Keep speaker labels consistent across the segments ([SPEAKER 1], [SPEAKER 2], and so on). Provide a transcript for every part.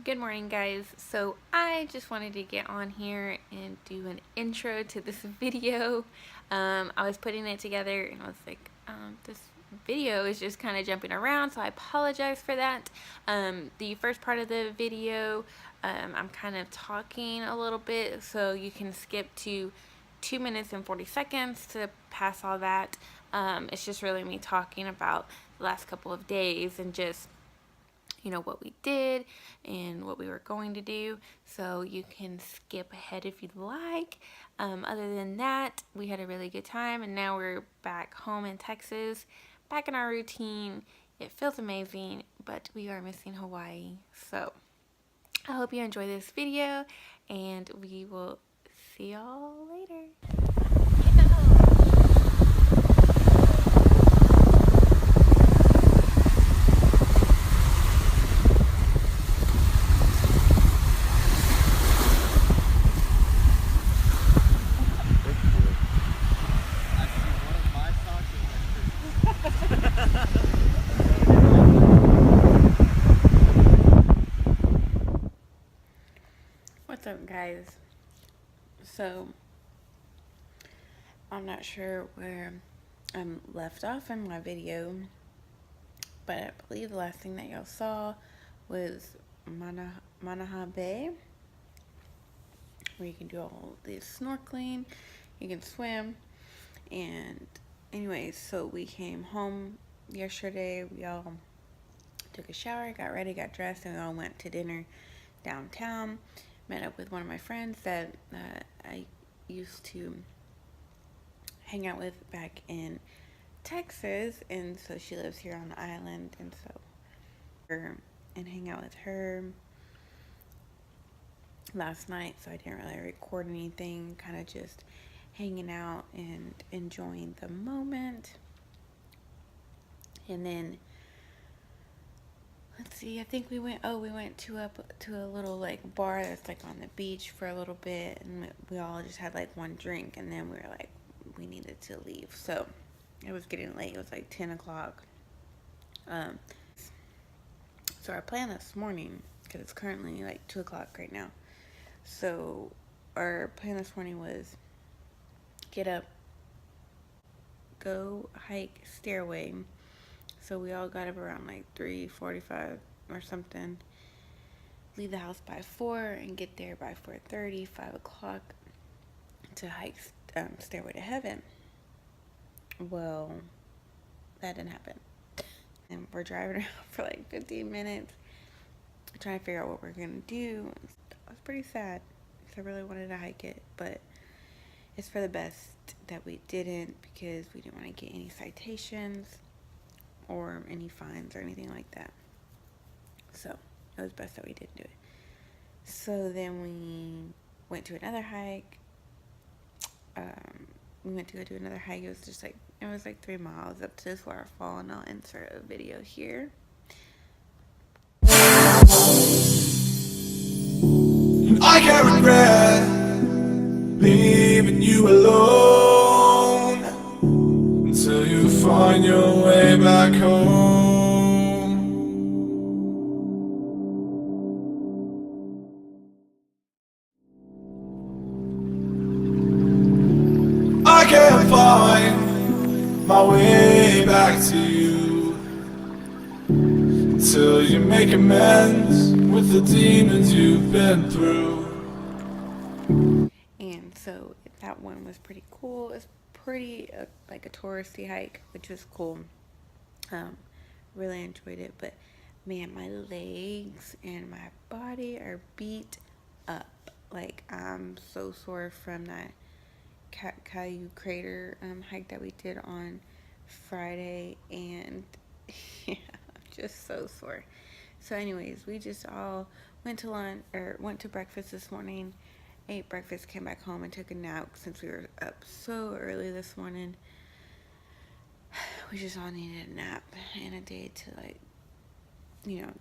[SPEAKER 1] Good morning, guys. So I just wanted to get on here and do an intro to this video. I was putting it together and I was like, this video is just kind of jumping around, so I apologize for that. The first part of the video, I'm kind of talking a little bit, so you can skip to 2 minutes and 40 seconds to pass all that. It's just really me talking about the last couple of days and just what we did and what we were going to do, so you can skip ahead if you'd like. Other than that, we had a really good time, and now we're back home in Texas, back in our routine. It feels amazing, but we are missing Hawaii. So I hope you enjoy this video, and we will see y'all later. What's up, guys? So I'm not sure where I'm left off in my video, but I believe the last thing that y'all saw was Manaha Bay, where you can do all this snorkeling, you can swim. And anyways, so we came home yesterday, we all took a shower, got ready, got dressed, and we all went to dinner downtown. Met up with one of my friends that I used to hang out with back in Texas, and so she lives here on the island, and so and hang out with her last night. So I didn't really record anything, kind of just hanging out and enjoying the moment. And then let's see, I think we went to a little like bar that's like on the beach for a little bit, and we all just had like one drink, and then we were like, we needed to leave. So it was getting late. It was like 10 o'clock. So our plan this morning, because it's currently like 2 o'clock right now, so our plan this morning was get up, go hike Stairway. So we all got up around like 3:45 or something, leave the house by 4 and get there by 4:30, 5 o'clock to hike Stairway to Heaven. Well, that didn't happen. And we're driving around for like 15 minutes trying to figure out what we're going to do. It was pretty sad because I really wanted to hike it, but it's for the best that we didn't, because we didn't want to get any citations or any fines or anything like that. So it was best that we didn't do it. So then we went to another hike. We went to go do another hike. It was like 3 miles up to this waterfall, and I'll insert a video here.
[SPEAKER 2] I can't regret leaving you alone until you find your way back home. I can't find my way back to you until you make amends with the demons you've been through.
[SPEAKER 1] And so that one was pretty cool. It's pretty like a touristy hike, which was cool. Really enjoyed it, but man, my legs and my body are beat up. Like, I'm so sore from that Caillou Crater hike that we did on Friday, and yeah, I'm just so sore. So anyways, we just all went to breakfast this morning, ate breakfast, came back home and took a nap since we were up so early this morning. We just all needed a nap and a day to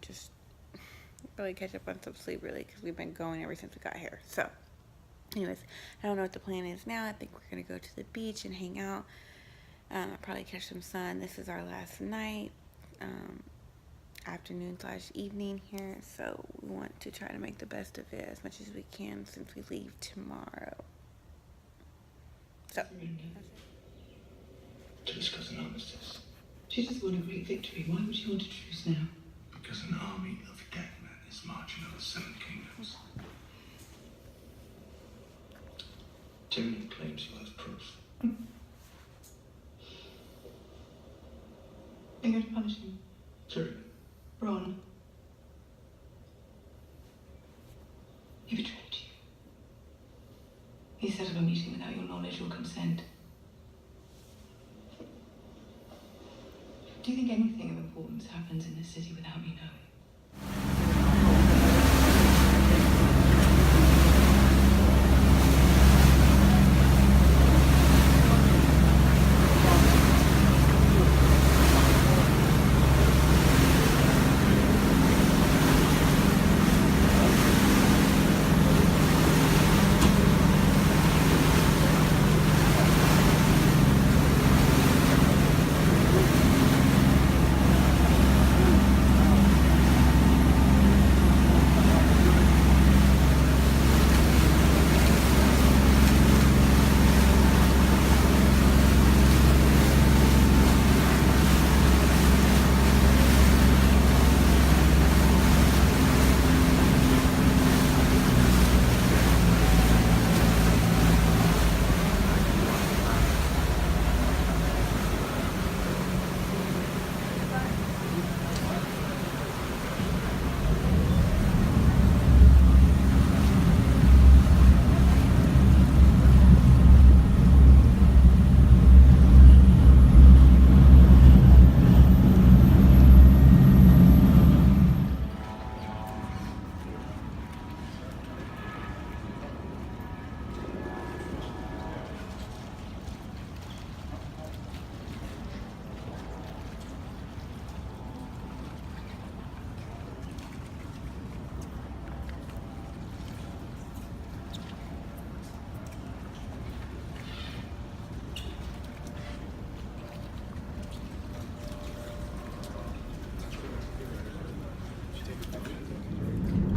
[SPEAKER 1] just really catch up on some sleep, really, because we've been going ever since we got here. So anyways, I don't know what the plan is now. I think we're gonna go to the beach and hang out, probably catch some sun. This is our last night. afternoon slash evening here, so we want to try to make the best of it as much as we can since we leave tomorrow. So
[SPEAKER 3] To discuss an armistice.
[SPEAKER 4] She just won a great victory. Why would she want a truce now?
[SPEAKER 3] Because an army of dead men is marching over 7 kingdoms. Tyrion claims you have proof.
[SPEAKER 4] Are you going to punish him?
[SPEAKER 3] Tyrion.
[SPEAKER 4] Ron. He betrayed you. He set up a meeting without your knowledge or consent. Do you think anything of importance happens in this city without me knowing?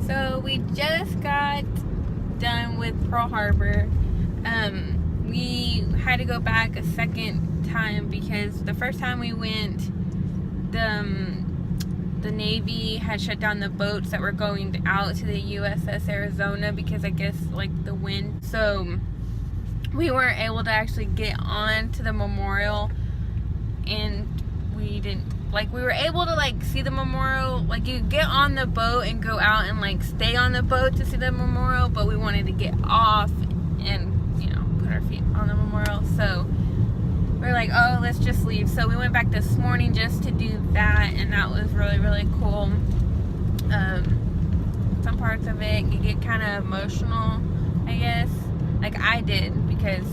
[SPEAKER 1] So we just got done with Pearl Harbor. We had to go back a second time because the first time we went, the Navy had shut down the boats that were going out to the USS Arizona because I guess like the wind. So we weren't able to actually get on to the memorial, and we didn't, like, we were able to like see the memorial. Like, you get on the boat and go out and like stay on the boat to see the memorial, but we wanted to get off and, you know, put our feet on the memorial. So we're like, oh, let's just leave. So we went back this morning just to do that, and that was really, really cool. Some parts of it you get kind of emotional, I guess. Like I did, because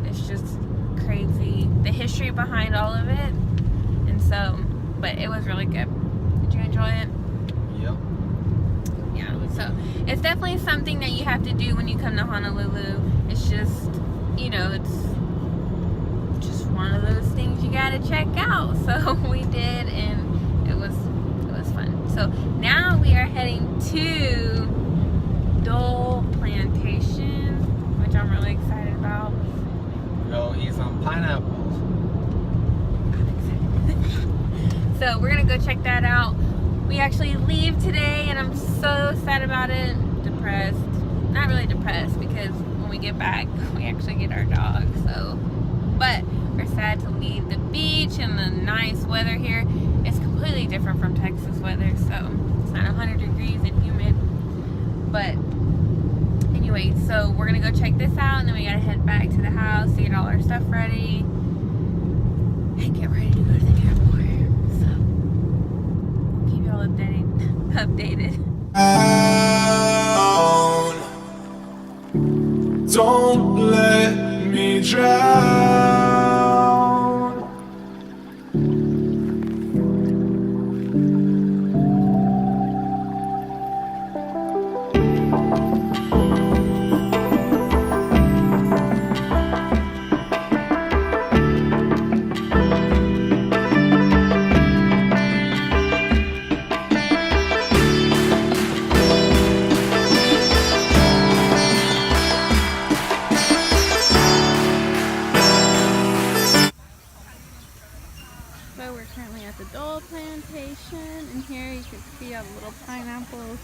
[SPEAKER 1] it's just crazy, the history behind all of it. And so, but it was really good. Did you enjoy it?
[SPEAKER 5] Yep.
[SPEAKER 1] Yeah, so it's definitely something that you have to do when you come to Honolulu. It's just, you know, it's just one of those things you gotta check out. So we did, and it was fun. So now we are heading to Dole Plantation, which I'm really excited about.
[SPEAKER 5] Go eat some pineapples.
[SPEAKER 1] So we're gonna go check that out. We actually leave today, and I'm so sad about it. Depressed. Not really depressed, because when we get back, we actually get our dog. So, but we're sad to leave the beach and the nice weather here. It's completely different from Texas weather, so it's not 100 degrees and humid. But anyway, so we're gonna go check this out, and then we gotta head back to the house to get all our stuff ready and get ready to go to the airport. So we'll keep you all updated.
[SPEAKER 2] Don't let me drown.
[SPEAKER 1] cool.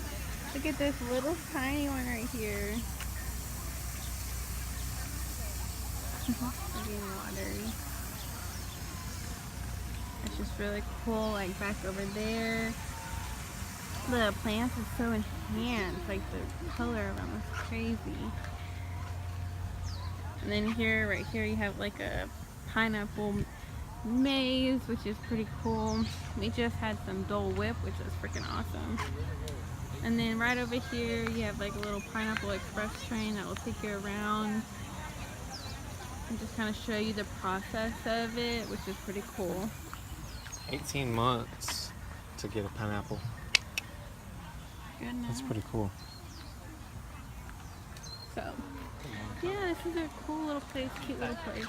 [SPEAKER 1] Look at this little tiny one right here. Getting watery. It's just really cool. Like back over there, the plants are so enhanced. Like the color of them is crazy. And then here, right here, you have like a pineapple maze, which is pretty cool. We just had some Dole Whip, which is freaking awesome. And then right over here, you have like a little pineapple express train that will take you around and just kind of show you the process of it, which is pretty cool.
[SPEAKER 5] 18 months to get a pineapple.
[SPEAKER 1] Goodness.
[SPEAKER 5] That's pretty cool.
[SPEAKER 1] So, yeah, this is a cool little place, cute little place.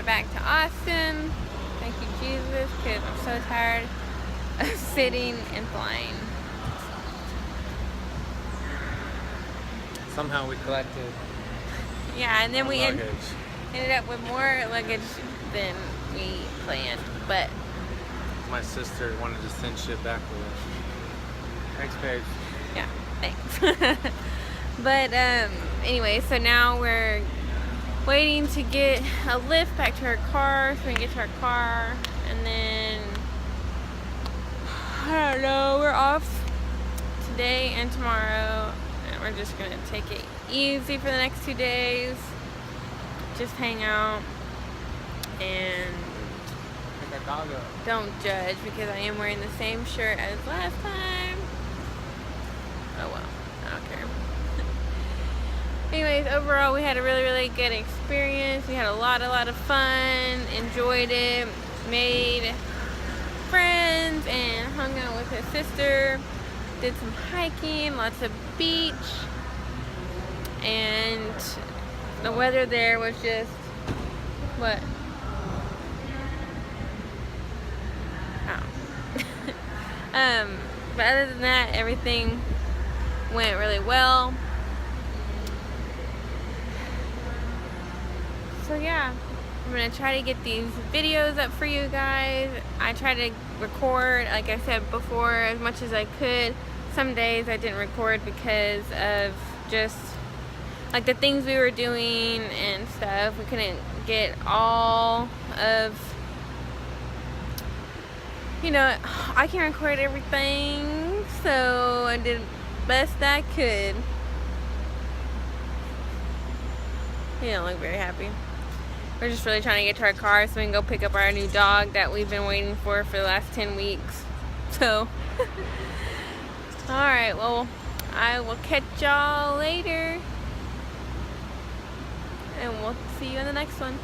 [SPEAKER 1] Back to Austin. Thank you, Jesus, because I'm so tired of sitting and flying.
[SPEAKER 5] Somehow we collected.
[SPEAKER 1] Yeah, and then we ended
[SPEAKER 5] luggage.
[SPEAKER 1] up with more luggage than we planned. But
[SPEAKER 5] My sister wanted to send shit back with us. Thanks, Paige.
[SPEAKER 1] yeah, thanks. But anyway, so now we're waiting to get a lift back to our car so we can get to our car, and then I don't know, we're off today and tomorrow, and we're just gonna take it easy for the next 2 days, just hang out and
[SPEAKER 5] Pick our dog up.
[SPEAKER 1] don't judge, because I am wearing the same shirt as last time. Oh well, I don't care. Anyways, overall, we had a really, really good experience. We had a lot of fun, enjoyed it, made friends, and hung out with his sister. Did some hiking, lots of beach, and the weather there was just, what? Oh. But other than that, everything went really well. So yeah, I'm gonna try to get these videos up for you guys. I try to record, like I said before, as much as I could. Some days I didn't record because of just like the things we were doing and stuff. We couldn't get all of, you know, I can't record everything, so I did the best I could. He don't look very happy. We're just really trying to get to our car so we can go pick up our new dog that we've been waiting for the last 10 weeks. So, alright, well, I will catch y'all later. And we'll see you in the next one.